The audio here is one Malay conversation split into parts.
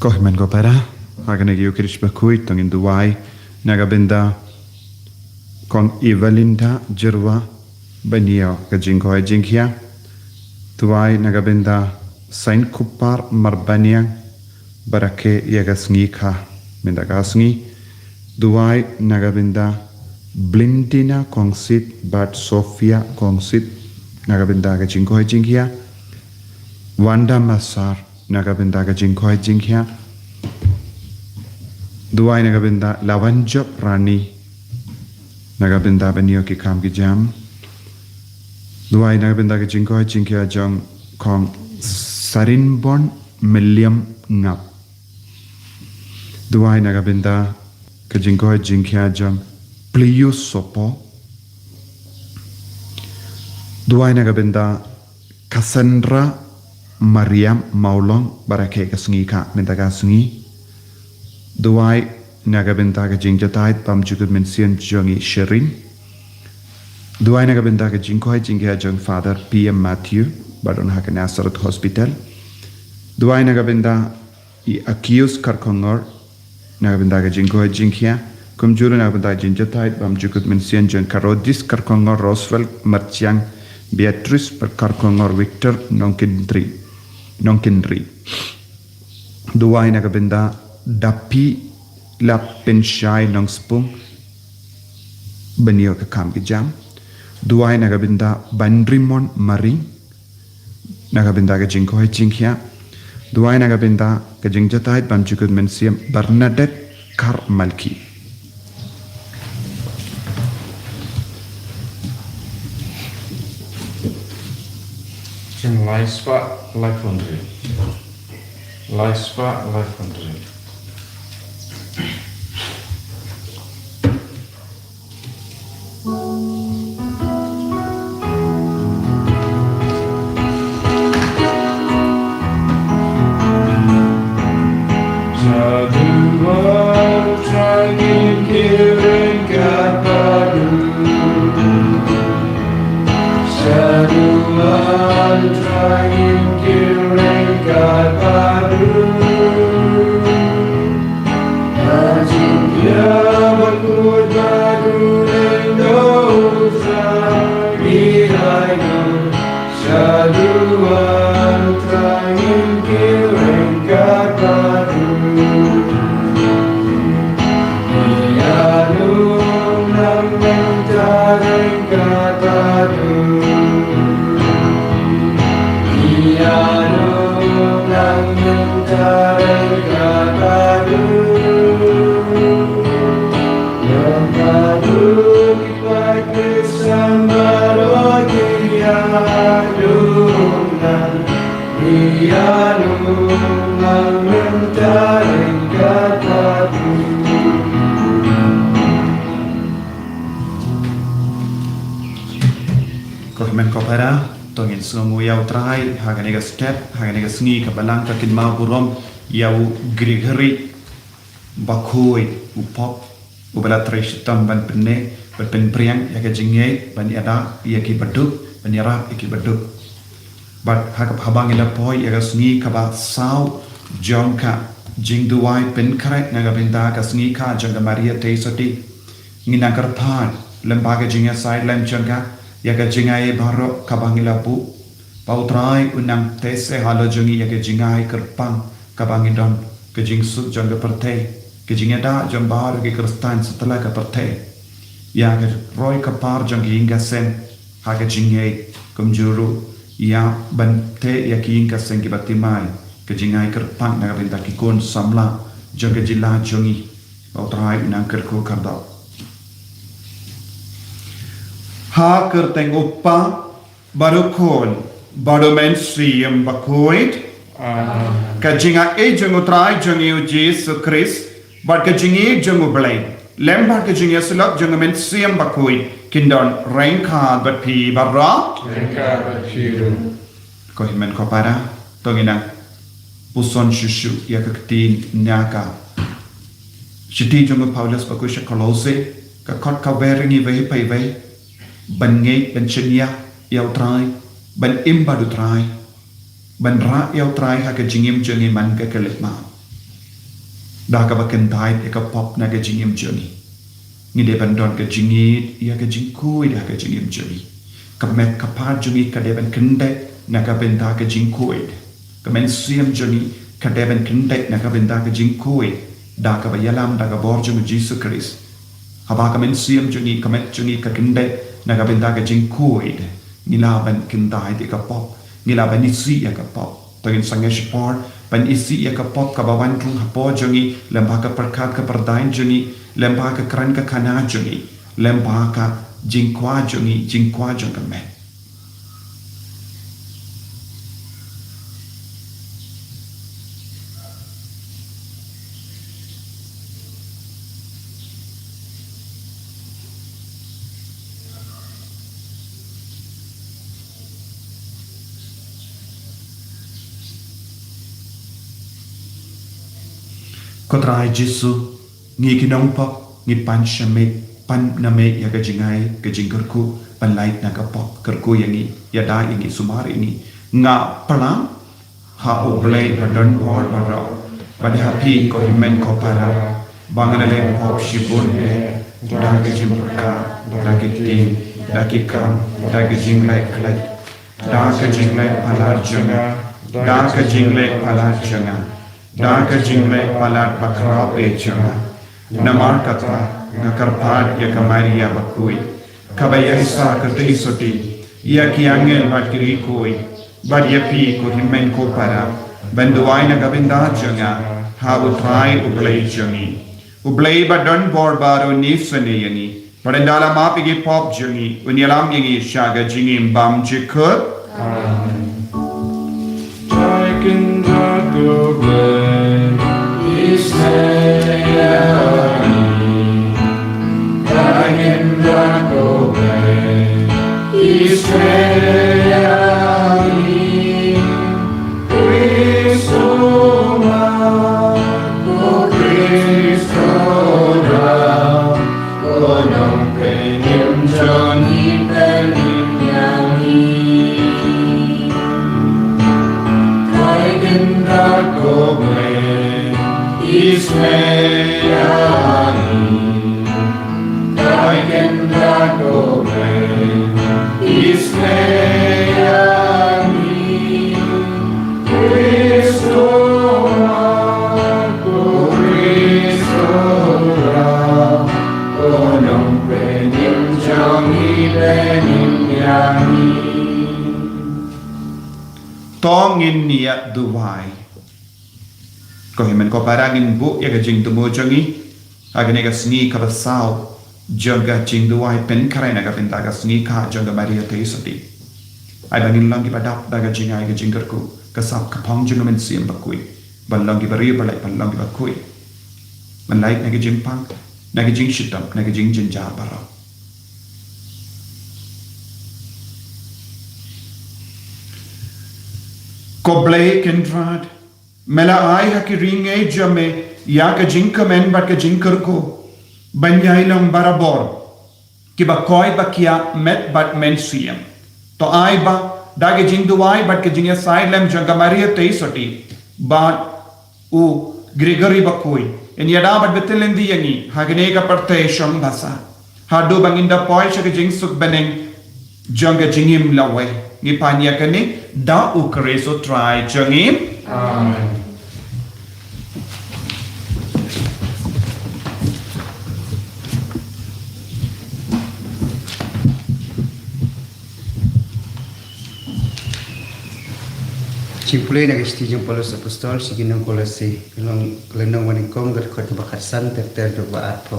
Kohman kopera, haganegi ukirish bakui tongin duwai, nagabinda kong Evalinda Jirwa Banio Kajinko Jinkia, duwai nagabinda Saint Kupar Marbaniang Barake Yagasngika Mindagasngi, duwai nagabinda Blindina Kongsit Bat Sofia Kongsit nagabinda Kajinko Jinkia, Wanda Masar nagabinda Kajinko Jinkia, duwai nagabinda Lawanjop Rani nagabinda Banio ki kam ki jam, duwai nagabinda Kajinko Jinkia jong kong Sarinbon Milliam Ngap, duwai nagabinda Kajinko Jinkia jong Plius Sopo, duwai nagabinda Cassandra Mariam Maulong Barake Kasngika Mintagasngi, duwai nagabinda Kajingjatai Pamjukut Mensian Jongi Sherin, duwai nagabinda Kajinko Jinkia jong Father PM Matthew Badon Haka Nazareth Hospital, duwai nagabinda I Akius Karkongor nagabinda Kajinko Jinkia, Kumjuru nagabinda Jinjatai Pamjukut Mensian jong Karodis Karkongor Roswell Marchiang Beatrice per Karkongor Victor Nonkindri, duwai nagabinda Dapi La Penshai Nongspung Banio Kakam Kijam, duwai nagabinda Bandrimon Maring nagabinda Kajinko Jinkia, duwai nagabinda Kajingjatai Pamjukut Mensiam Bernadette Karmalki. Laispa Life Laundry. Laispa Life Laundry. Saduan trangin kiring kapadu, Saduan trangin kiring kapadu, Ajingya bakut badu lendosa ilaino, Saduan trangin kiring kapadu. Kohman kopera tongin sungu yau trai haganiga step haganiga sngi kabalang kakin ma burom yau Gregory bakoi upop ubala tresh tamban penne pen priang ya kajinge ban ada ya ki baduk ban yara ki baduk bat hakap habang ila poi ya sngi kaba sau jonka jingduai pen krait naga binda ka sngi ka jonga Maria teisoti ngina karthan lembaga jinga side lem jonga yaga jingai baro kabangila bu pautrai unang tese halo jongi yaga jingai kerpang kabangidon ke jingsu jonga perte ke jingada jong bar ke kristan setelah ke perte yaga roy kapar jongi inga sen haga jingai kumjuru ya bante yaki inga sen ki batimai ke jingai kerpang naga binta ki kon samla jonga jila jongi pautrai unang kerku kardau ha kerteng uppa barukon badomensium bakoid kajinga ejung utrai jungi Jesus Christ but kajingi jungu blame lemba kajingi sulak jungu mensium bakoid kindon rengka but pi barra Rengka but piru. Kohimen kopara tongina puson shushu yakaktin nyaka shiti jungu Paulus bakusha kolose ka kot ka weringi vehi pai vehi ban ngay ban chenya yau trai ban imba du trai ban ra yau trai ha ka jingim jengi man ka kelet ma dah ka baken dai eka pop na ka jingim journey ni de ban don ka jingit ya ka jingkui dah ka jingim journey ka met ka pa journey ka de ban kende na ka ben da ka jingkui ka men siam journey ka de ban kende na ka ben da ka jingkui dah ka bayalam da ka borjo mu Jesus Christ haba ka men siam journey ka met journey ka kende na ka ben da ka jingkui ni la ban kendai de ka pop ni la ban ni si ya ka pop to in sangesh por ban isi ya ka pop ka bawan tung hapo jongi lemba ka perkat ka perdain jongi lemba ka kran ka kana jongi lemba ka jingkwa jonga me Kotrai Jesu ngi kinong pop ngi pan shame pan name ya ka jingai ka jingkerku pan light na ka pop kerku yangi ya da yangi sumar ini nga palang ha oble padon hor baro pada happy ko himen ko para bangale pop shibun da ka jimka da ka tim da ki kam da ka jingai klai da ka jingai palar janga da ka jingai palar janga da ka jingle palat bakra echanga namar katra nakarpat ya kamaria bakui kabaya isa kate soti ya ki angel bakri koi bad ya pi ko himen ko para banduai na gabinda janga ha utrai ublai jangi ublai badon borbaro nifsane yani padandala mapigi pop jangi unyalam yangi shaga jingim bam jikut tongin niat duwai ko himen ko parangin bu ya ga jing tumo jangi agane ga sni ka basau jaga jing duwai pen karena ga penta ga sni ka jaga maria te sati ai bangin lang ki badap daga jing ai ga jingar ku ka sap ka pong jing men sim bakui balang ki bari balai balang ki bakui man lai na ga jing pang na ga jing shitam na ga jing jinja bara ko blake and rad mela ai ha ki ringe jame ya ka jinka men ba ka jinkar ko banyai long barabor ki ba koi ba kia met bat men siem to ai ba da ke jing duai bat ke jing side lem janga maria te soti but u gregory ba koi en yada bat betelendi yangi ha gene ka parte sham basa ha do banginda poi cha ke jing suk beneng janga jingim lawe ni panya kane da ukreso try jangim Amen. Simpulnya nak istijung Paulus apostol siginang kolasi kelenong waningkong kat bakat san ter baat po.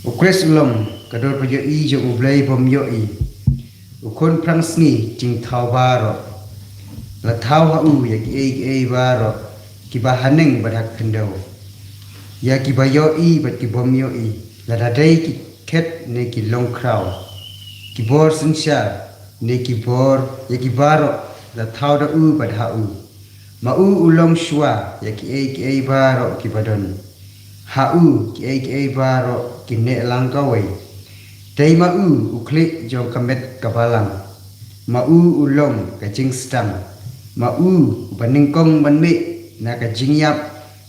Ukres ulom kador pajo I jong ublay pom yo I. Ukon prangsni jing thau baro. La thau ha u ya ki ei baro ki bahaneng badak kendau. Ya ki bayo I bat ki bom yo I. La dadai ki ket ne ki long kraw. Ki bor sinsya ne ki bor ya ki baro la thau da u bad ha u ma u ulong shwa ya ki ei baro ki badon ha u ki ei baro ki ne lang ka wei dei ma u klik jong kamet kabalang ma u ulong ka jing stang ma u baning kong ban me na ka jing yap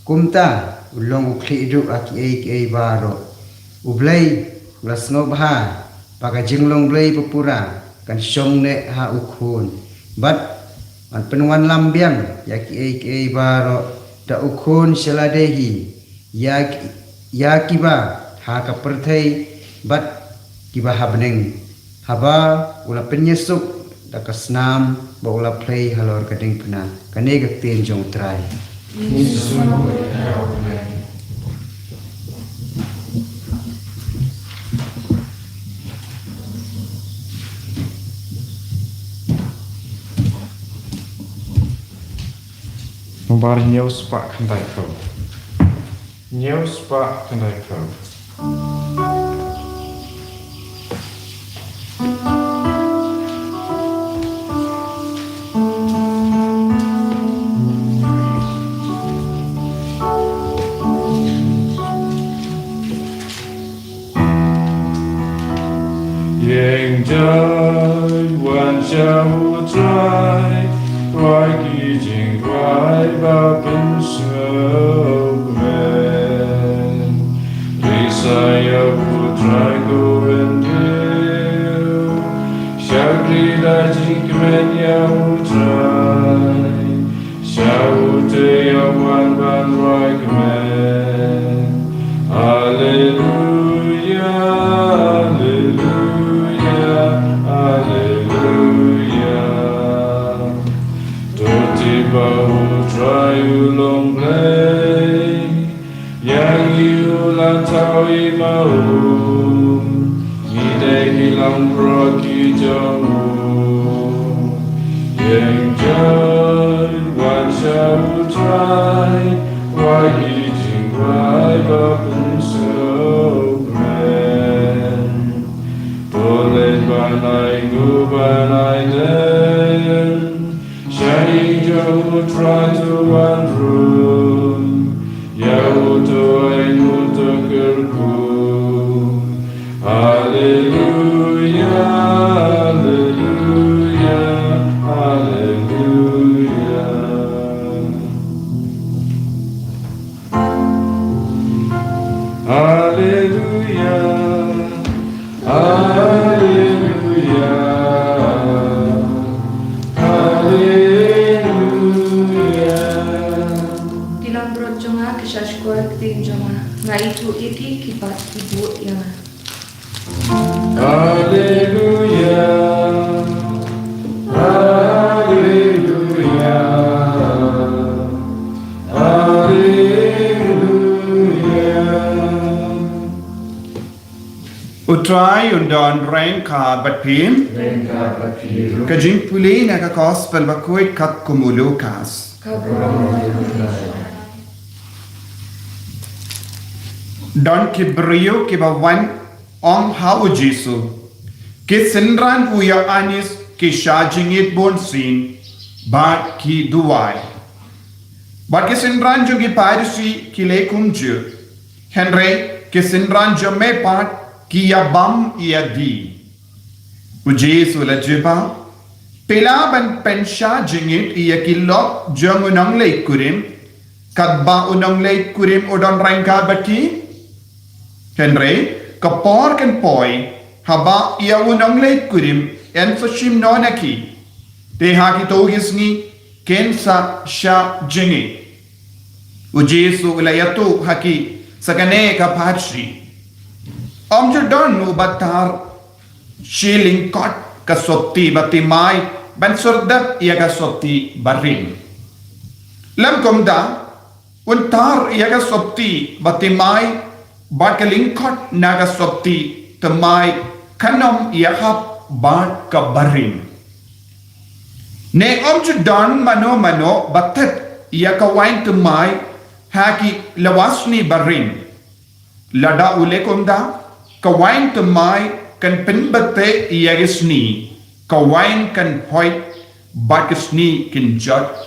kumta ulong ukli du aki baro ublay lasno baha paka jinglong blay pupura kan syongne ha ukhun bat an penuan lambiang yaki baro da ukhun seladehi yakiba ha ka perthai bat kiba habneng haba ula penyesuk da kasnam ba ula play halor kading pena kanega ten jong trai Mbar nhiều spa khandai kho. Nhiều spa khandai kho. Yang jai wan shao trai quay kỳ trình quay bao bên sâu men vì sai yêu trai cô bên yêu sao đi đã chính bên nhau trai sao thế yêu quan ban quay men Hallelujah Hallelujah Hallelujah Bahu try long play yang yêu lan tao i mau ni day hilang rocky jamu yang jai wan shall try why he jing why babun so grand Tolet banai gu banai den Shani Joe try to one room Yahuto Enuto Kerku Hallelujah Hallelujah Hallelujah Hallelujah Hallelujah Tilang brojonga kishashkor kting jonga ngaitu iti kipat ibu yang Hallelujah Hallelujah Hallelujah Utrai undon rain ka batpim kajing puli na ka gospel bakoy kat kumulukas Don kibrio kibawan om hau Jesu ke sinran uya anis ke shajingit bonsin bat ki duwai bat ke sinran jogi parisi ki lekum ju Henry ke sinran jome pat ki yabam yadi u Jesu la jiba Pelaban pensya jingit iya kilok jong unang lay kurim kadba unang lay kurim udon rangka baki Henry kapor kan poi haba iya unang lay kurim en fashim nonaki te haki togis ni kensa sha jingit ujesu ulayatu haki sakane kapatri Omjadon nu batar shilling kot kasopti batimai ban sordap ia kasopti barin lam komda untar ia kasopti batimai bat kalingkot naga sopti temai kanom ia hap bat ka barin ne omjadon mano batet ia kawain temai haki lawasni barin lada ule komda kawain temai kan penbate ia gesni kawain kan point bakesni kin jot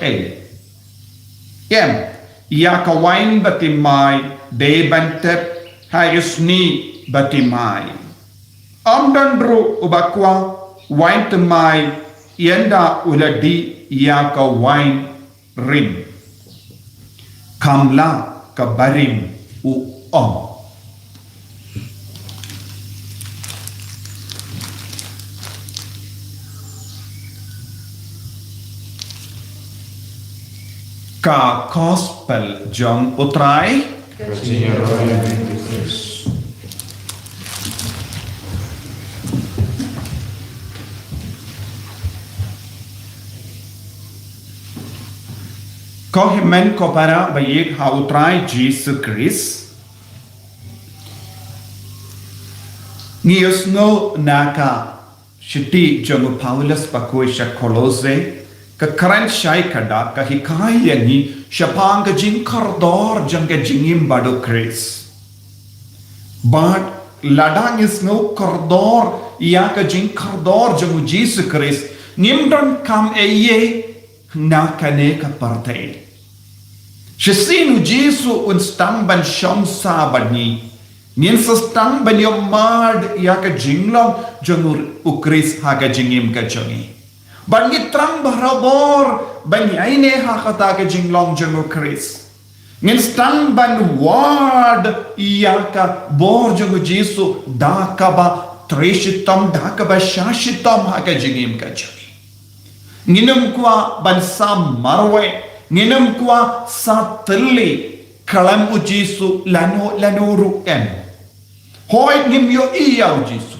ia kawain batimai de bantep hagesni batimai amdandru ubakwa wain temai ienda uladi ia kawain rin kamla ka barim u om. Ka gospel jong utrai Kajia Roya Mentifus. ko himen ko para bayik ha utrai Jesus Christ ngios no naka shiti jong Paulus pakuisha kolose ka karan shai kada ka hikai yani shapang ka jing kardor jang ka jingim bado Christ but ladang is no kardor ya ka jing kardor jong Jesus Christ nimdon kam eye na kane ka partay. Shisinu Jesu un stang ban shom sa bani. Nien sa stang ban yung mad ya ka jinglong jongur ukris ha ka jingim ka jongi. Ban ni trang barabor ban yaine ha ka ta ka jinglong jongur kris. Nien stang ban ward ya ka bor jongur Jesu da ka ba treshitam da ka ba shashitam ha ka jingim ka jongi. Nginam kwa bansa marwe, nginam kwa sa tali kalam u Jesu lanuru em. Hoy ngim yo iya u Jesu.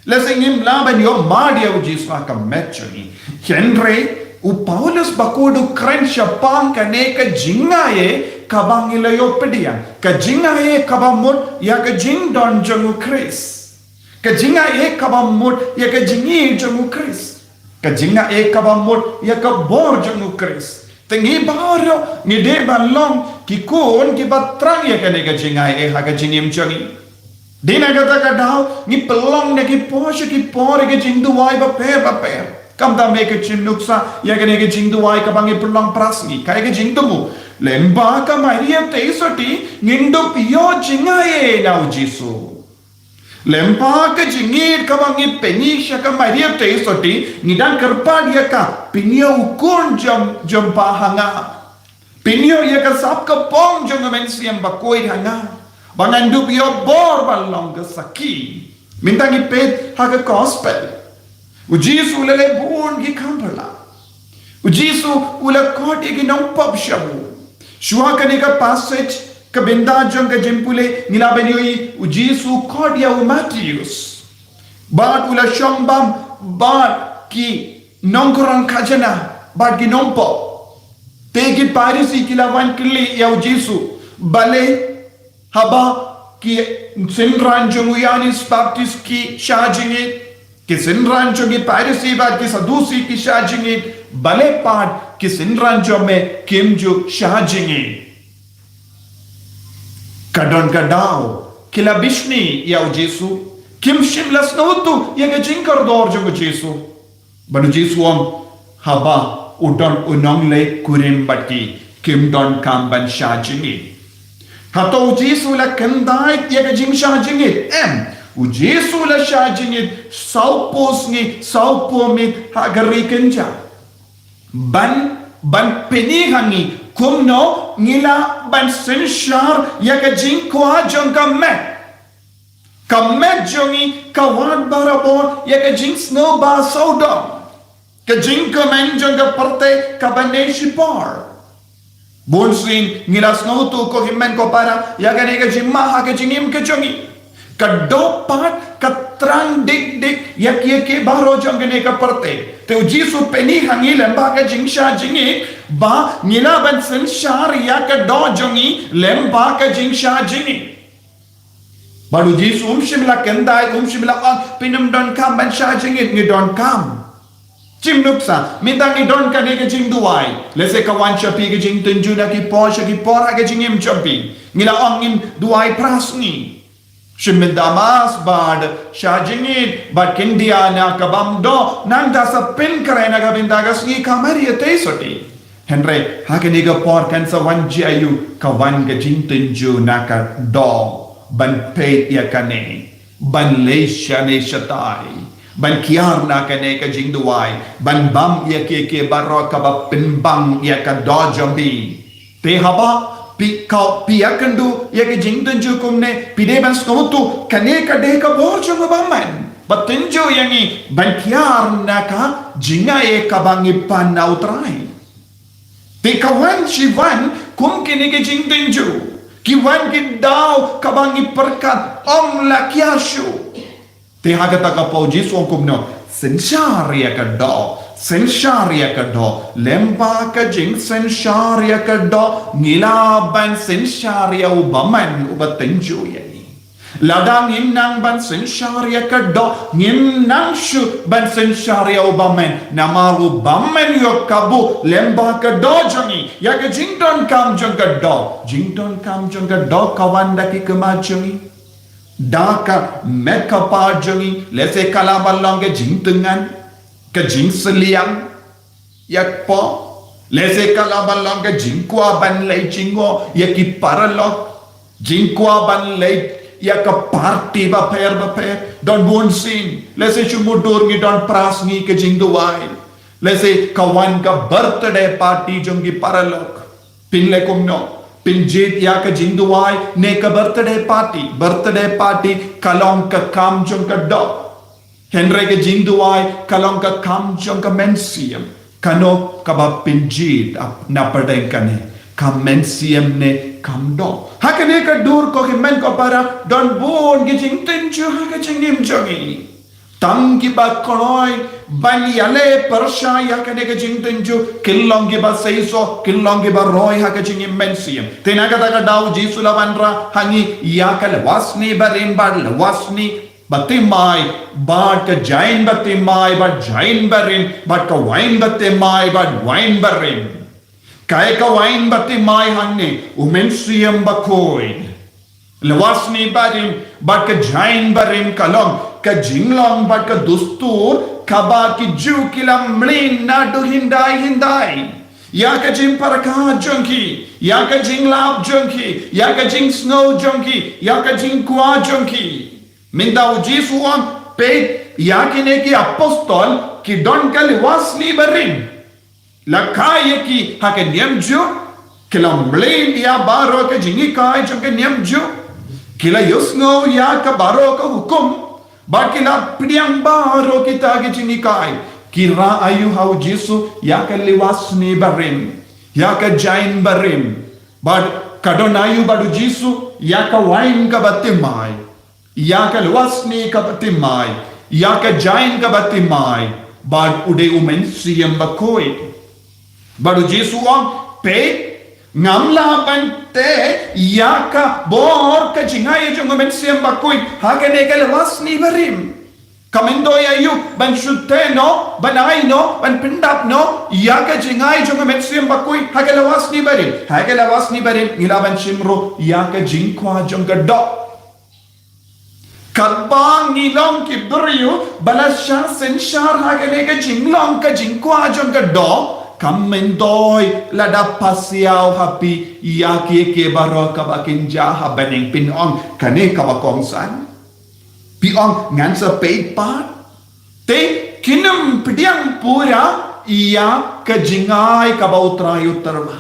Lese ngim laban yo madia u Jesu aka mechoni. Henry u Paulus bakudu kren shapang kaneka jingaye kabangila yo pedia. Ka jingaye kabamut ya ka jing don jongu Chris. Ka jingaye kabamut ya ka jingi jongu Chris. Kajinga kabamut ya ka bor jongu Chris. Tengi baro ni de balong ki kun ki batrang ya kane kajinga ha kajingim jongi. Dina kata ka daw ni pelong na ki posho ki por ki jingdu wai ba per. Kam da me ka chinuksa ya kane ka jingdu wai ka bangi pelong prasni kai ka jingdu mu. Lemba ka maria te soti ngindu pio jinga na Jesu. Lempa ka jingir ka bangi penisha ka maria te soti ngidan kerpadia ka pinio ukun jam hanga pinio ya ka sap ka pong jam mensiam bakoi hanga bangandu pio bor balong ka saki mintangi pet ha ka gospel u Jesu lele bun ki kampala u Jesu ula koti ki nong pop shabu shua ka ni ka passage kabenda jong ka jempule nilabenioi u Jesu kodia u Matthews bad ula shombam bad ki nongkorang kajana bad ki nompo tegi parisi kilawan kili ya u Jesu bale haba ki sinran jong u Yanis Baptist ki shajingit ki sinran jong ki parisi bad ki sadusi ki shajingit bale pad ki sinran jong me kimju shajingit kadon kadao kila bishni ya Jesu kim shimlas nautu ya jinkar dor jo Jesu banu Jesu om haba udon unongle kurim bati kim don kamban shajini hato Jesu la kandai ya jing shajini u Jesu la shajini saupos saupomit hagari kenja ban penihangi kumno ngila ban senshar ya ka jing kwa jong ka met jongi ka wad barabon ya ka jing snow ba sodom ka jing ka men jong ka parte ka baneshi par bonsin ngila snow to ko himmen ko para ya ka ne ka jing ma ha ka jingim ka jongi ka do pat ka trang dik ya ke baro jong ne ka parte te Jesu peni hangil ba ka jing sha jingi ba ngila ban sen shar ya ka do jongi lemba ka jing sha jingi baru Jesu shimla kendai shimla on pinam don kam ban sha jingi ni don kam chim nuksa minta ni don ka ne ka jing duai lese ka wan chapi ka jing tunjuna ki por ka jing im chapi ngila on in duai prasni Shimil damas bad shajingit bad kindia na kabam do nang dasa pin kare na kabindagas ni kamari ate soti Henry hakeniga por kansa wan jiayu kawan ga jintinju naka do ban pe ya kane ban leisha ne shatai ban kiar na kane ka jingduai ban bam ya ke baro ka ba pin bang ya ka do jambi te haba kau piakandu ya ke jingtenju kumne pideban skotu kane kade ka borjo ngabaman batenjo yangi bankiar naka jinga e kabangi panautrai te kawan shivan kum kene ke jingtenju kiwan ki dau kabangi perkat om la kiashu te hagata ka pau jisu kumno sensharia ka do Sensharia ka do lemba ka jing sensharia ka do ngila ban sensharia ubaman ubatenju yani ladang innang ban sensharia ka do nginnang shu ban sensharia ubaman namaru baman yo kabu lemba ka do jangi ya ka jington kam jong ka do jington kam jong ka do kawanda ki kemajangi daka mekapa jangi lese kalabalong ke jingtengan ke jing seliang yak po lese kalabalang ke jingkwa ban lay jingo yak ki paralok jingkwa ban lay yak ka party ba per don bon sin lese chumudur ngi don pras ngi ke jingduwai lese kawan ka birthday party jongi paralok pinle kumno pinjit yak ka jingduwai ne ka birthday party kalong ka kam jong ka do Henry ke jingduai kalong ka kam jong ka mensiam kano ka ba pinjit na padeng kane ka mensiam ne kam do hakane ka dur ko ke men ko para don bon ke jing tenju ha ka jingim jongi tang ki ba konoi ban yale persha ya kane ka jing tenju kilong ki ba seiso kilong ki ba roi ha ka jingim mensiam tenaga ta ka dau jisula bandra hangi ya ka wasni barim bad wasni Batimai, but ka jain batimai, but jain barin, but ka wine batimai, but wine barin. Kaya ka wine batimai hangne, umensiam bakoy. Lawasni barin, but ka jain barin kalong, ka jinglong, but ka dustur, kaba ki ju kilam mlin na do hindai. Ya ka jing paraka junkie, ya ka jing lab junkie, ya ka jing snow junkie, ya ka jing kwa junkie. Minda ujisu ang peit yakine ki apostol ki don kali wasli barin lakaya ki hake niamju kila mblin ya baro ka jingi kai jo ke niamju kila yusno ya ka baro ka hukum ba kila pidiang baro kita ke jingi kai kira ayu hau jisu ya ka liwasni barin ya ka jain barin but kadon ayu badu jisu ya ka wine ka batimai ya ka luasni ka batimai ya ka jain ka batimai bad ude umensiam bakoi badu jisu ang pe ngamla bante ya ka bor ka jingai jong umensiam bakoi hakane ka luasni barim kamendo ya yu ban shuteno ban aino ban pindap no ya ka jingai jong umensiam bakoi hakala wasni barim ilaban shimro ya ka jingkwa jong gadok Kalbang nilong ki beriu balasya sensyar hagane ka jinglong ka jingkwa jong ka do kamendoi lada pasiau hapi yaki ke baro ka bakin jaha beneng pinong kane ka bakong san piong ngan sa paid part te kinam pidiang pura iya ka jingai ka bautrayu terba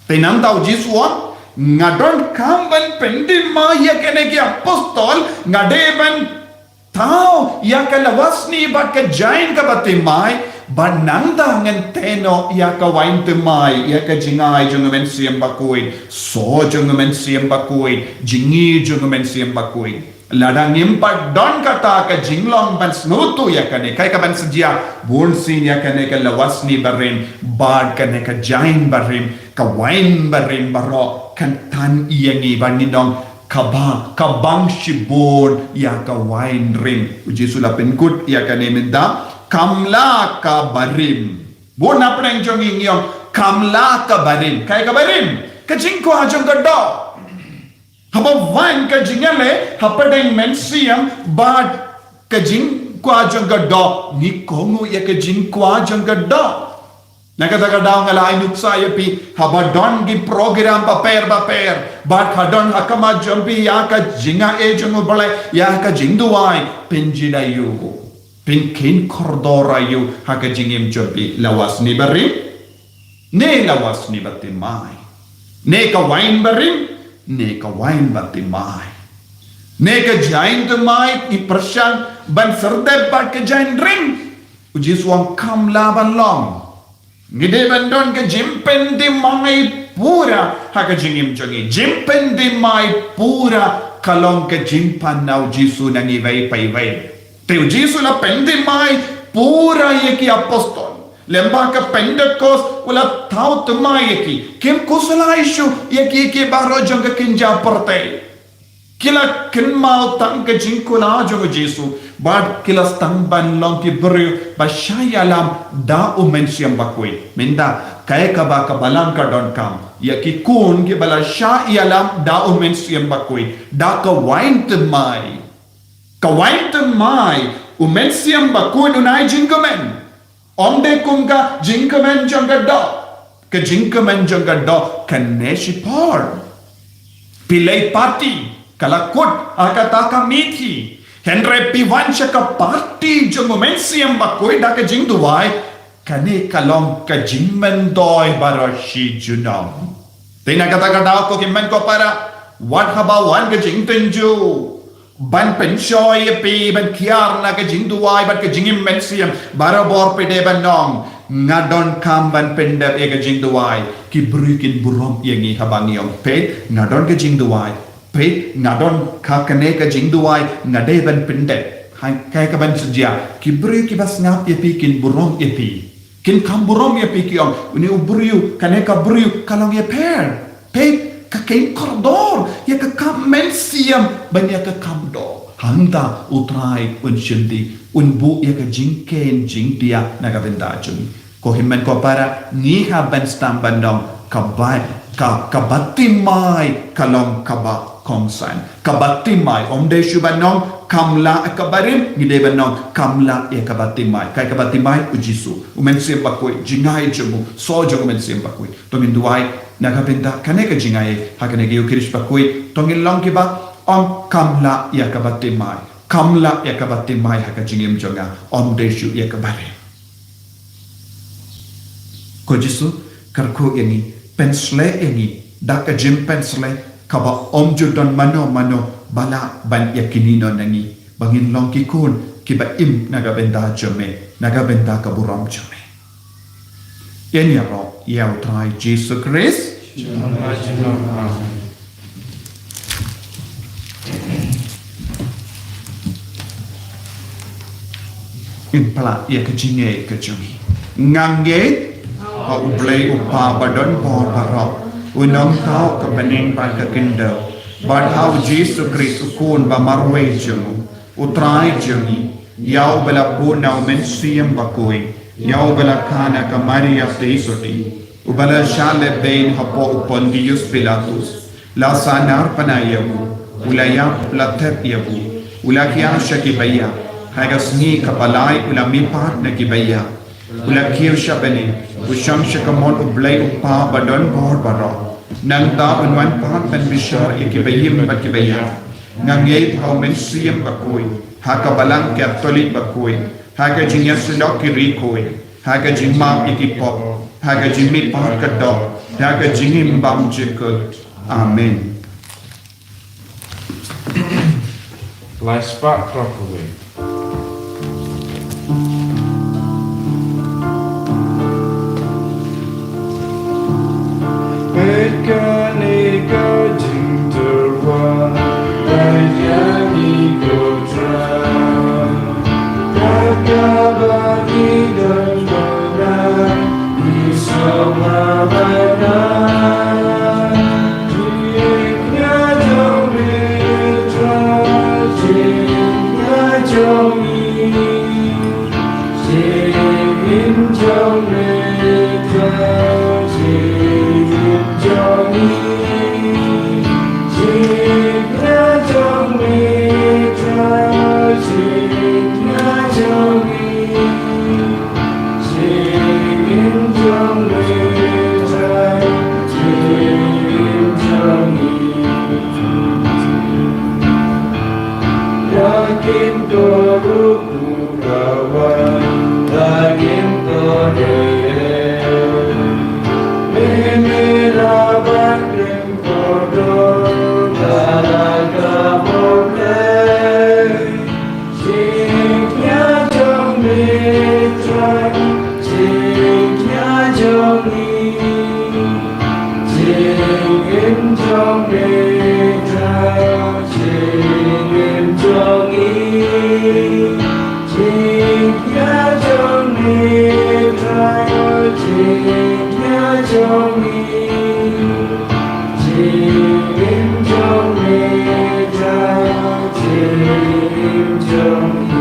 tenam tau jisuan ngadon kamban pendima ya kene ki apostol ngadeban tau ya ka lawasni bat ka jain ka batimai bananda ngan teno ya ka wain temai ya ka jingai jong men siam bakui so jong men siam bakui jingi jong men siam bakui ladang impak don kata ka jinglong ban snutu ya kane kai ka ban sejia bun sin ya kane ka lawasni barin bad kane ka jain barin ka wain barin baro kan tan iyangi banidong kabang shibon ya ka wine rim uji sula penkut ya ka nemenda kamla ka barim bon apneng jongi ngiong kamla ka barim kai ka barim ka jingko ajong ka do haba wine ka jingale hapadeng mensiam bad ka jingko ajong ka do ni kongu ya ka jingko ajong ka do Nakatagadaw nga lain utsaya pi habadon gi program paper bat hadon hakama jumpi yaka jinga ejung ubale yaka jingduai pinjidayu pinkin kordorayu haka jingim jumpi lawas ni bari ne lawas ni batimai Neka wine barim, neka wine batimai. Neka jain temai i persian ban serdep bat ke jain ring. Uji suang kam laban long. Ngide bandon ke jimpen dimai pura haka jingim jongi. Jimpen dimai pura kalong ke jimpan nau jisu nangi vai pai vai. Teu jisu la pendimai pura yeki apostol. Lembah ke Pentecost ula tahu temai yeki. Kim kusala isu yeki baro jong ke kinja pertai. Kila kin mau tang ke jingkula jong Jesu. Bad kila stang ban long ki beri bashayalam da umensiam bakui. Minda kaya kaba kabalang ka don kam. Yeki kun ki bala shayalam da umensiam bakui. Da ka wine temai. Ka wine temai umensiam bakui unai jingkamen. Omde kunga jingkamen jangga do. Ke jingkamen jangga do kaneshi par. Pilai party. Kalakut akataka mithi. Henry pivansha ka party jongomensiam bakoi da ka jingduai. Kane kalong ka jingmen doi barashi junam. Tina kata-kata ko kimen ko para. What habawan ka jingtenju. Ban penshoy pi ban kiar na ka jingduai bat ka jingim mensiam. Barabor pide ban nong. Ngadon kam ban pendep e ka jingduai. Kibrukin burom yengi habangiong pe. Ngadon ka jingduai. Pe ngadon kakane ka jingduai ngade ban pendep. Hai kai ka ban sejia. Kibru kibas ngap yepi kin burom yepi. Kin kam burom yepi kiong. Uni uburiu kane ka buriu kalong ye per. Pe ka kain koridor ya ka kam mensiam ban ya ka kam do. Handa utrai un shindi un bu ya ka jingken jingdia naga benda jung. Ko himmen ko para ni ha ban stam bandong kabai ka batimai kalong kaba kongsan kabatimai omde shubanong kamla kabarim gide banong kamla e kabatimai kai kabatimai ujisu umensim bakoi jingai jemu so jogo mensim bakoi tongin duai naga benda kaneka jingai hakane ge ukirish bakoi tongin long kiba om kamla ya kabatimai kamla ya kabatimai haka jingim jonga omde shu ya kabare ko jisu karko ini pensle ini dak jim pensle kaba om judon mano bala ban yakinino nangi bangin long kikun kiba im naga benda jome naga benda kaburam jome yen ya ro yau trai Jesus Christ in pala ya kejinge kejungi ngange au blai upa badon por barok unong tau ke bening pan ke kinder bad how Jesus Christ ukun ba marwe jemu utrai jemi yau bela puna mensiam bakoi yau bela kana ka Maria teisoti ubala shale bein hapo Pontius Pilatus la sanar panayabu ulaya platet yabu ulakia shakibaya hagasni kapalai ulami pat na kibaya ulakir shabani usham shakamon ublay upa badon bor baro nang ta unwan pat ben bishar ikibayim bakibaya nang yait how mensiam bakoi hakabalang catholic bakoi haga jinyasudok kirikoi haga jimam ikipop haga jimmi pat kadok haga jingim bam jikut amen. Life spark properly. Mekanika jingterwa Rajani kotra Kakabani dan badan Isama badan Jingnya jauh mitra Jingnya jauh Jingin jauh mitra Johnny, Jigna Johnny, Jigna Johnny, Jigin Johnny, Jigin Johnny. Yakin koruk kawan, yakin korek. Mera in trong mê ra chinh in trong ý chinh nhá trong mê ra chinh nhá trong ý chinh in trong mê ra chinh in trong ý.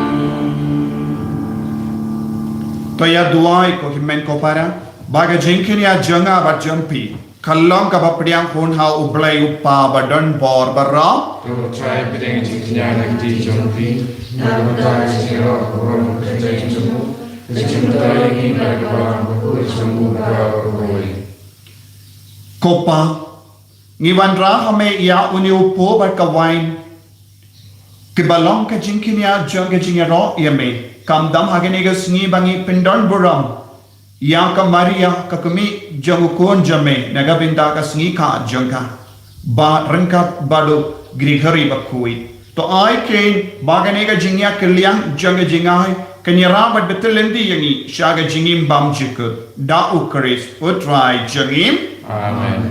Toya duai ko himen ko para baga jinkin ya janga ba jampi kallong ka bapriang hon ha ublai upa badan bor barra Tu trai bideng jiknya nak di jompi. Nak tak siro orang kerja jemu. Jemta ini mereka orang berkulit jemu berkulit. kopa ngiwan ra hame ya uni upo ba kawain kibalong ka jinkin ya janga jinga ro yame kam dam hagene ga sngi bangi pindon buram ya ka maria ka kami jangu kon jame naga binda ka sngi ka jangka ba rangkat bado grihari bakui to ai ken bagane ga jingya kliang janga jingai kanyara bad betelendi yangi shaga jingim bam jik da ukris utrai jangim Amen.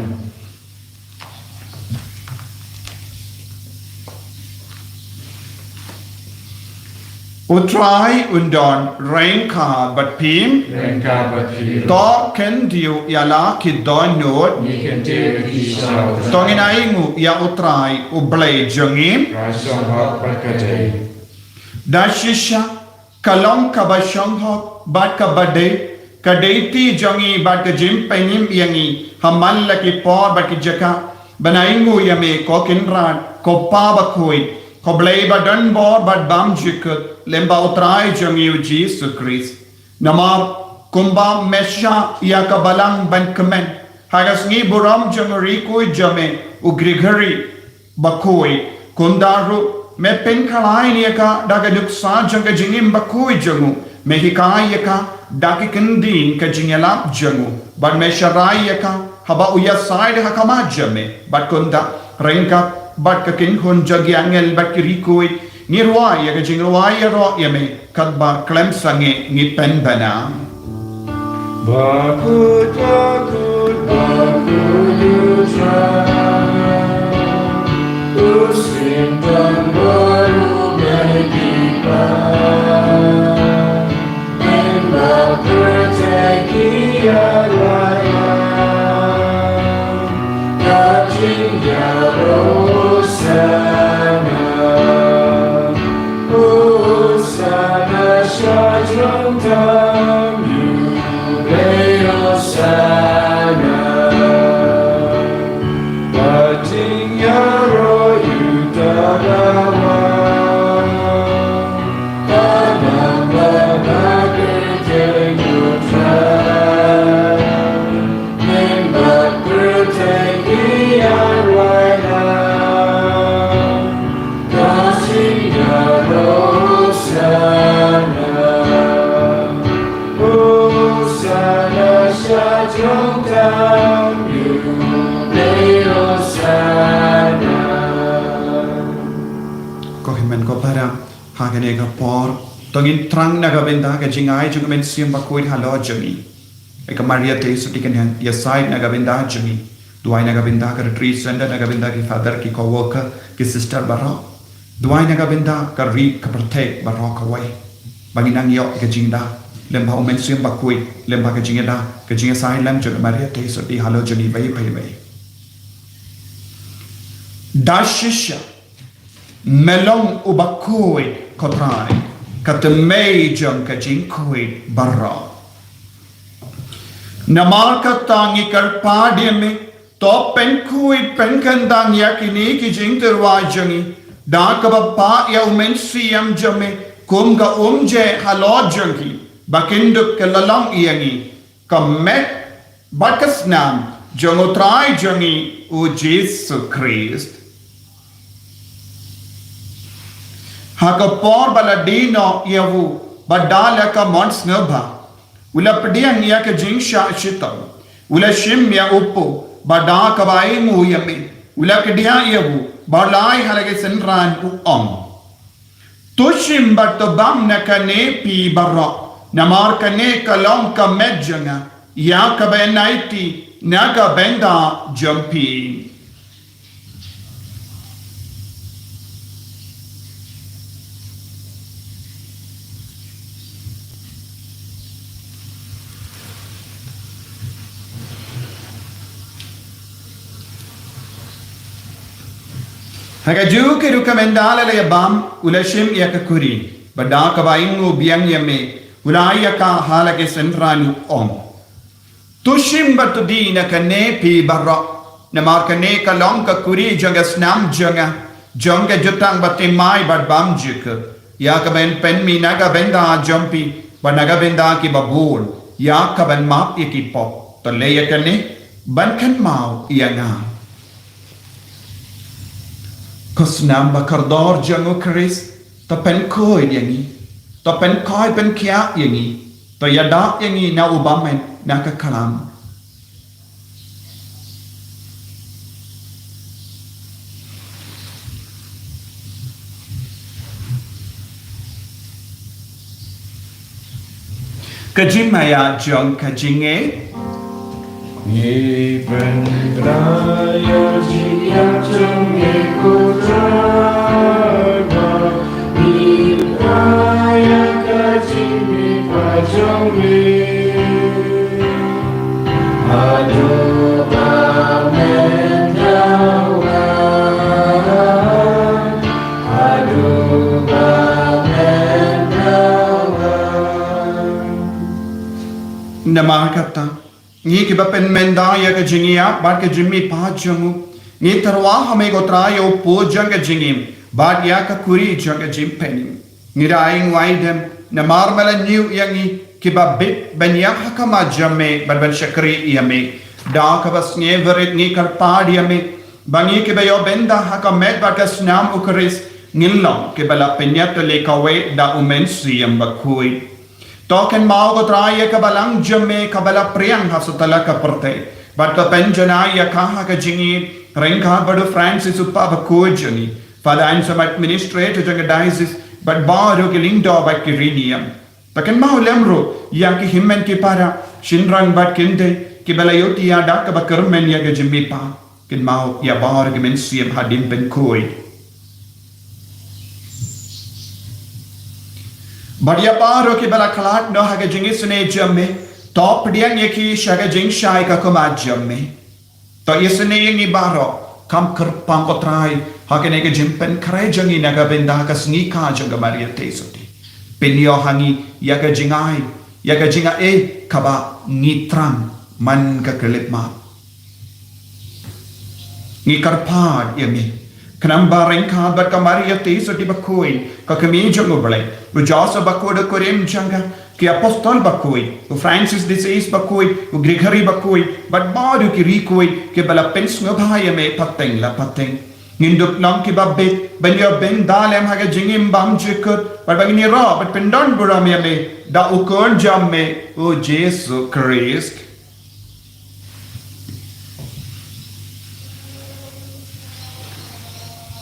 utrai undon rengka bat pim Rengka bagi. to ken diu yala kidon not Ni kente kisah. tongin aingu ya utrai ublai jangim Rasong hak berkata. dashisha kalong kabashong hok bat kabade kadeiti jangi bat kajim penim yangi hamal laki por bat kijaka banaingu yame kokin ran kopa bakoi koblei badan bor bat bam jikut lemba utrai jangi Jesus Christ namar kumba mesha ya kabalang ban kemen hagas ngi buram jangari koi jame ugrigari bakoi kundaru me pen khalai ni ka daga duksa janga jingim bakoi jangu me hikai ka daki kendin ka jingela jangu ban me sharai ka haba uya side hakama jame bat kunda rengka bat ka kin hun jagyangel bat kirikoi ngirwa ya ka jingwa ya ro ya me kadba klem sange ngi pen bana Bakut, bakut, bakut utrai Usim dan baru berkibar Nembak berteki alayan Kajingnya Rosana Usana syajrong tamu Sana Batingnya royu tadawa Kadang-kadang ketengutran Nembak bertekian wainan Kasihnya Rosana Usana syajrong tamu Rosana ko himen ko para hagane ka por tongin trang naga benda ka jingai junga men siam bakoi halo jangi eka maria te sutikan han ya side naga benda jangi duai naga benda ka retreat center naga benda ki father ki co-worker ki sister baro duai naga benda ka ri ka protect baro ka wai banginang yo ka jingda lemba men siam bakoi lemba ka jingda ka jinga side lam junga maria te suti halo jangi bai bai bai dashisha melong ubakoi kotrai katemei jang kajing kui barra namar katangi karpadi me to pen kui pen kandang yakini ki jing terwa jangi da kabapa ya umen siam jame kum ga umje halo jangi bakinduk kalalang iyangi kamet bakas nam jangotrai jangi u Jesus Christ haka por baladino yavu badala ka mons nobha ula pediang ya ka jingsha shitam ula shim ya upo bada ka bai mu yame ula kedia yavu balai halage senran u om tushim batobam nakane pi barra namar kane kalong ka medjanga ya ka benaiti naga benda jampi Hagaju ke rukamendala le bam ulashim yakakuri badaka baingu biang yame ulaya ka halake sentranu om tushim batudina kane pi barra namar kane kalong ka kuri janga snam janga jutang batimai bad bam juk yakaben pen mi naga benda jampi banaga benda ki babul yakaben map yaki pop to le yakane bankan mau yanga Kusnam bakardor jango Chris ta pen koi yangi ta pen koi pen kia yangi ta yada yangi na ubamen na ka kalam Kajimaya jong kajinge Ni pendraya jia jenge kudrama Ni raya kajimi pajonge Adoba mendawa Adoba mendawa Namar kata Ni ki bapen menda ya ka jingia bad ka jimmi pa jangu ni tarwa hame gotra yo po janga jingim bad ya ka kuri janga jim pen ni raing waidem na marmala new yangi ki babit ben ya hakama jamme bad ben shakri yame da ka bas ne verit ni kar pad yame bangi ki bayo benda hakamet bad ka snam ukris ngilong ki bala penyat le kawe da umen siyam bakui Token mau ko traya kabalang jamme kabala priyang hasutala ka perte but ka penjana ya kaha ka jingi rengka badu Francis uppa ba kojani father and some administrator janga diocese but baro ke lindo ba kirinium taken mau lemro ya ki himmen ki para shinrang bat kinde ki balayoti ya dak ba kermen ya ga jimmi pa kin mau ya bar ke men siem hadim ben koi Badia paro ki bala kalat no haga jingis ne jamme top diang yaki shaga jing shai ka koma jamme to yesne yengi baro kam kerpang ko trai haga ne jimpen krai jangi naga benda ka sngi ka janga maria tesoti penyo hangi yaga jinga e kaba nitram man ka kelip ma ni karpad yemi Kanam bareng ka bat kamaria tesoti bakoi ka kemi jango bale Ujasa bakoda korim janga ki apostol bakoi u Francis disease bakoi u Gregory bakoi but badu ki rikoi ki bala pens ngabhaya me pateng la pateng nginduk lang ki babbe banyo ben dalem haga jingim bam jikut but bagini ra but pendon burame me da ukon jamme o Jesu Christ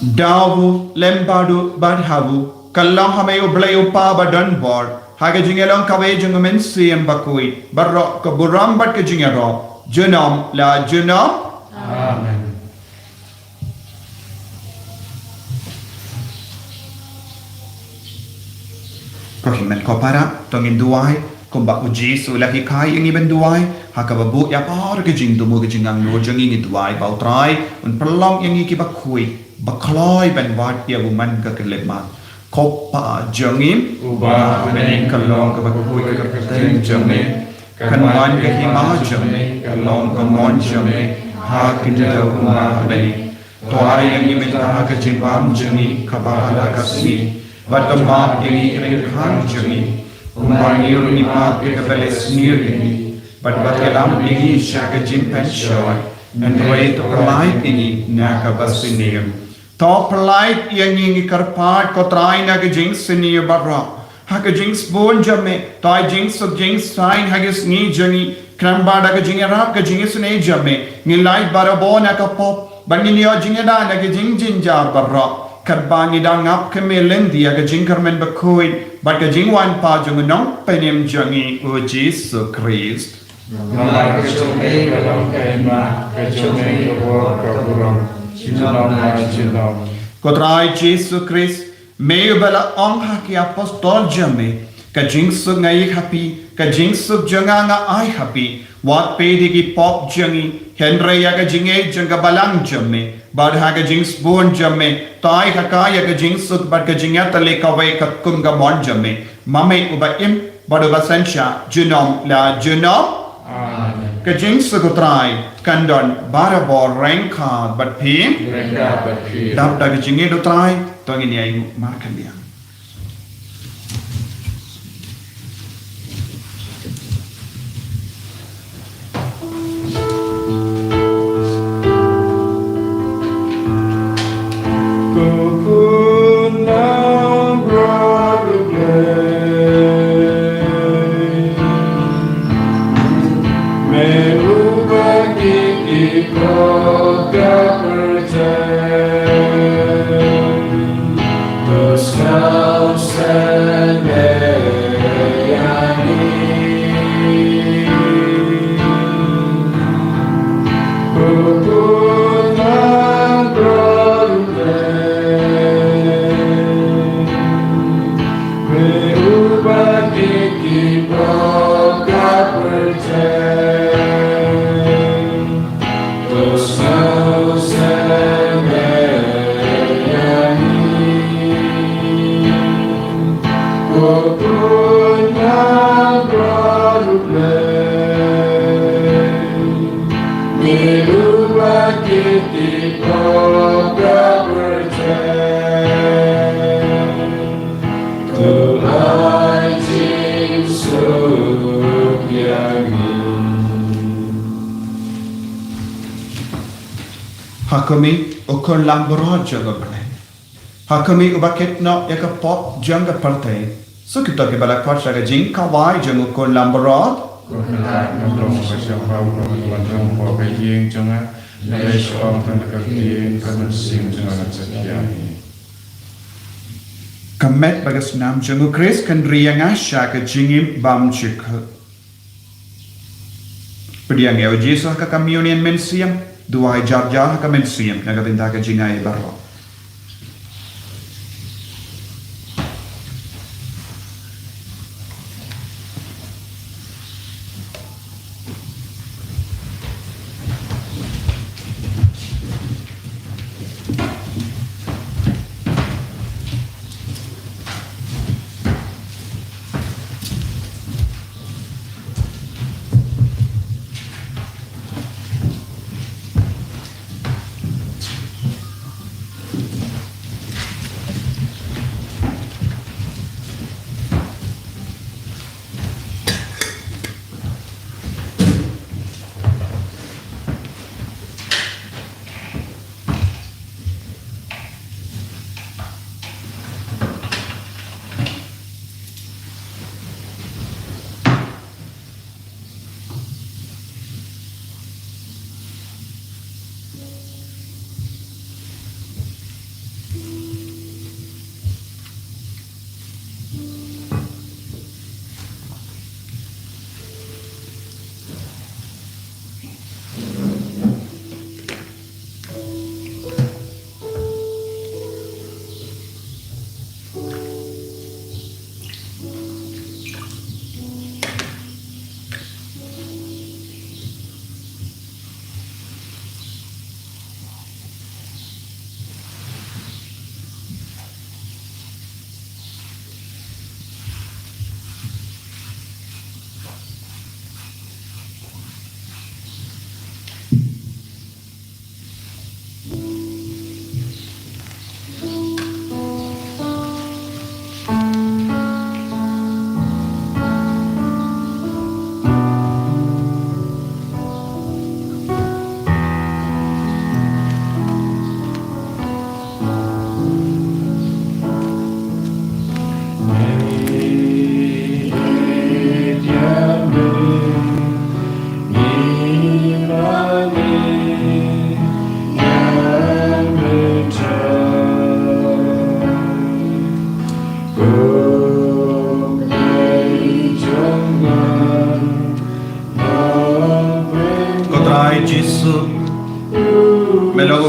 Davu lembadu badhavu Kallang hame ublayo pa ba don board haga jingelong kawe jungumen siem bakui barro ka buram bat ka jingero junam la junam Amen Kohimen ko para tongin duai kumba uji su lahi kai ingi ben duai haka babu ya par ka jing dumu ka jingang no jangi ni duai bau trai un perlong ingi ki bakui bakloi ben wat ya woman ka kelema Kopa jangim Ubah mening kalong kabakui kakateng jamme Kanwan kahima jamme Kalong kamon jamme Hakinda umah bani Toa yang imita kajimbam jami Kabahala kasni Vatamap yang irekhan jami Umbangiru imap ikabeles nirgini Badbatalam igi syaka jimpen shoy Nandway to kalait ini nakabasiniyam Top light yang ingi karpat ko try na ka jinx ni barra ha ka jinx bon jamme toy jinx of jinx sign hagis ni jani kramba da ka jinga rap ka jinx ne jamme ni light bara bona ka pop bani ni o jinga da na ka jing jinjar barra karbani da ngap ka melendi ka jinkar men bakoi but ka jingwan pa jung nong penem jangi o Jesus Christ Mama kecumi kalong kaima kecumi kebuah keburung Cinom na cinom Kotrai Jesu Christ, meio bela honra que apostol jame, ka jingsu ngai happy, ka jingsu janganga ai happy, wat pedigi pop jangi, Henry yaga jinge janga balang jame, bad haga jings born jame, tai hakaya ka jingsu bad ka jingata le kawai ka kunga mon jame, mame uba im, bad uba sensha, junom la junom, Amen ka jingsu kotrai, kandon barabor rengka bad pim, Mereka berfirman Dap daga jinge do trai, to ngini ayu markan dia. Kukunang berlay Merubah gigi kota percaya Terus kau sendiri Kukunang berlay Merubah gigi kota percaya Terus kau sendiri Kukunang berlay Merubah gigi kota percaya Tuhan Yesus yang Hakumi ukon lambro jaga bale. Hakumi ubaket no yaka pop janga parte. So kita ke bala kwat jaga jing kawai jang ukon lambro. Kuhendak menolong bersama Tuhan Bapak yang jangan Yesus orang terkait kebersih jangan setia. Kamet bagas nam jangu Chris kan rianga shaka jingim bam chik. Pediang ya Yesus ka communion mensiam duai jarja ka mensiam naga binta ka jingai barro.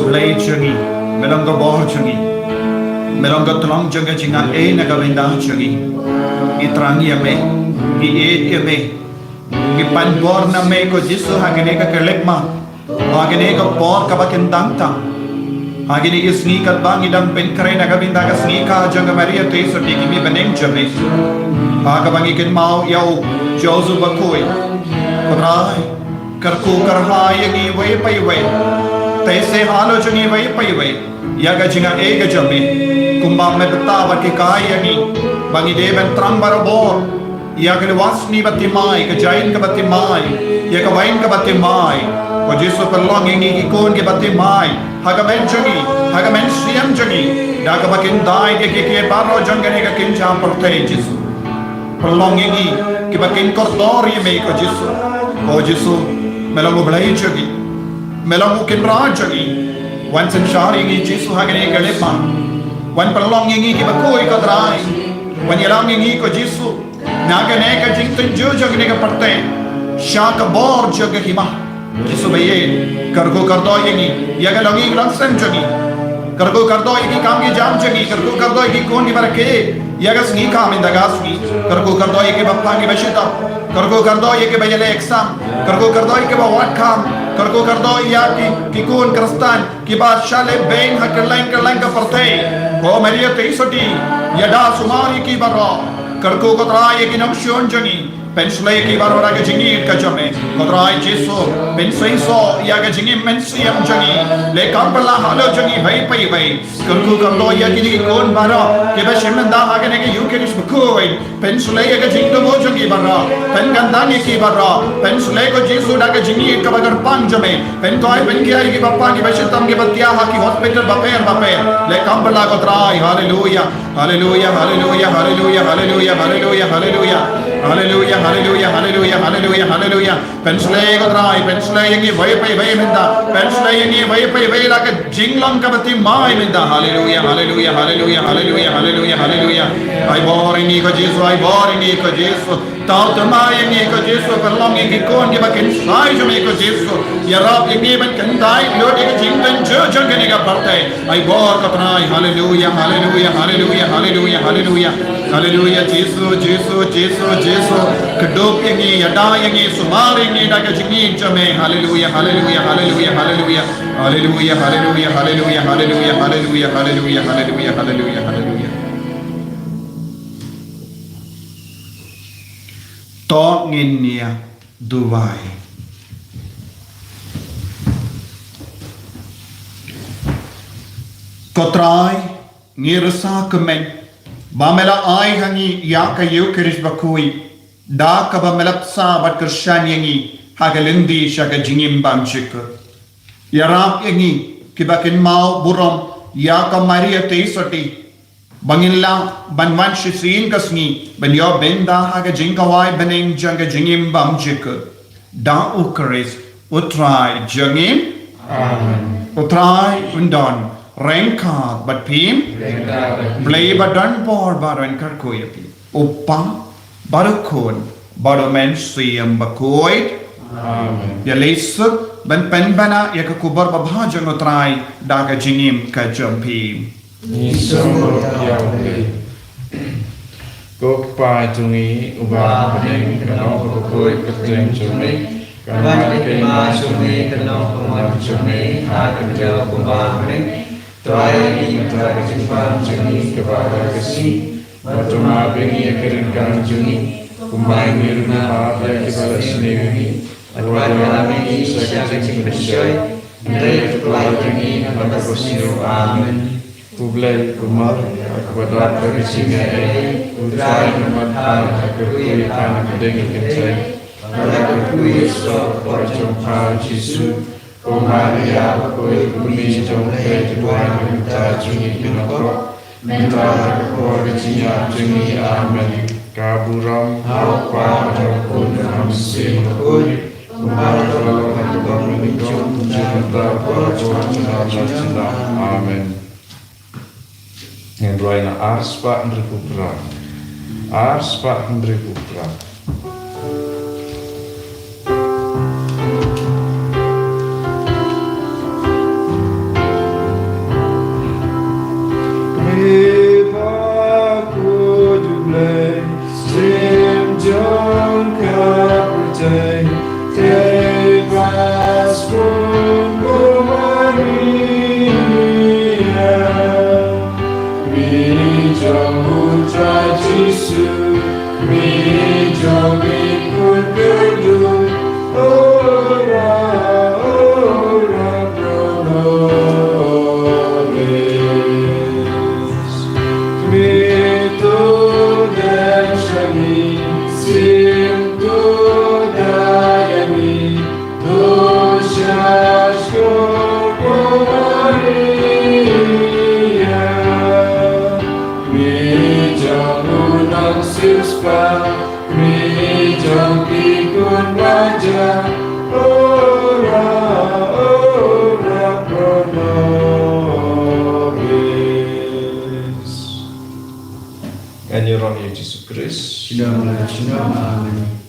blai changi melong go bor changi melong go tlong janga jinga na ga benda changi itrangi ame i ame i panbor na me ko jisu hagene ka kelek ma hagene ka por ka bakin tang tang hagene isni ka bang idang pen kare na ga benda ka sni ka janga maria te so digi mi beneng jame haga bangi ken mau yau jozu bakoi kodrai karku karha yagi wai pai wai तैसे हालो चंगी वही पई वही यागा जिंगा एक जमे कुंबा में बता बके काय यगी बंगी देवन त्रंग बरबो यागले वासनी बत्ती माई का जाइन का बत्ती माई यागा वाइन का बत्ती माई और जिसो पर लॉन्गिंग की कौन के बत्ती माई हागा men siam जंगी डागा बकिन दाई के बारो जंगने का किन जाम परते जिसो पर लॉन्गिंग की बकिन कोर्दोर ये में को जिसो मेलों बड़ाई चंगी Melang mungkin raja ni, wan sensyari ni Yesus hagane kalepan, wan pelong ni ki bakoi ka drai, wan yalang ni ko Yesus, nagane ka jingten jojo ni ka parte, syak bor joga hima, Yesus baye, kargo kardo ni, yaga longi langsam jani, kargo kardo ni kam ki jam jani, kargo kardo ni kon ki barake, yaga sni kam indagas ni, kargo kardo ni bappa ni bashita, kargo kardo ni ke bayale exam, kargo kardo ni ke bawat kam. Kargo kardo ya ki kun kristan ki ba shale beng hakerlang ka partei ko maria teisoti yada sumari ki baro kargo ko trai ki nakshon jani penslei ki baro ra ka jingi ka jame ko trai jesu pensei so ya ka jingi mensiam jani le kampala halo jani bhai pai bai kargo kardo ya ki kun baro ki ba shemenda ha ke ne ki yukerish bukoi penslei ka jingdo mo jani baro pen gandani ki baro penslei ko jesu da ka jingi ka bagar jame pentoy penkiai ki bappa ki bashitam ki batya ha ki hospital baper le kambala ko trai hallelujah hallelujah hallelujah hallelujah hallelujah hallelujah hallelujah hallelujah hallelujah hallelujah hallelujah hallelujah penslei ko trai penslei ngi vai menda penslei ngi vai la ka jinglam ka bati mai menda hallelujah hallelujah hallelujah hallelujah hallelujah hallelujah ai boringi ko jesu tau tamai ngi ko jesu perlong ngi kon ki bakin sai jo me ko jesu ya rab ngi ban kan dai lo de jingben jo ngene ga partai ai bor ka trai hallelujah hallelujah hallelujah hallelujah hallelujah hallelujah jesu kedop ngi yada ngi sumari ngi da ka jingi jame hallelujah hallelujah hallelujah hallelujah hallelujah hallelujah hallelujah hallelujah hallelujah hallelujah hallelujah hallelujah hallelujah to nginia duwai kotrai ngirsa kemen bamela ai hangi ya ka yukerish bakui da ka bamela sa bat kershan yangi hagalindi shaga jingim bamchik yarap yangi kibakin mau burom ya ka maria teisoti bangilla banwan shisin kasni banyo benda haga jingawai beneng janga jingim bamchik da ukeris utrai jangim Amen. utrai undon Rengka bat pim, blay badan por baran karkoyapi. Upa barukon baromen siyam bakoid. Amen. Ya lesuk ban penbana ya kakubar babhajan utrai daga jingim ka jampim. Nisong yawe. Kok pa tungi ubah beneng kanong kokoi keteng jome. Kanong ke masumi kanong kumam jome. Hakan jawa kumbah beneng. Trai ni trai simpang juni kepada kesi, matuma bengi akhirkan juni, kumai mirna apa kepada sendiri, arwah kami sekarang bersyai, dari keluarga ini pada kosiru amin. Kublai kumar kepada kesinya utrai memantau kekuatan dengan kencai, pada kekuatan perjumpaan Yesus. Maria koi kuni jongke Tuhan minta jungi pinakro minta koi jinya jungi amen kaburam hapa jokun hamsin koi kumara kalau kita menikah cinta perjuangan cinta amen yang doaina arspa Andri Putra Putra Yesus, gereja ikut gedung, ora pronolis. Mito dan syami, simto dayani, dosyasko Maria. Gereja unang sispa, gereja pikun raja, ora pro nobis. Kanyang Yesus Kristus. Shalom, shalom, amen.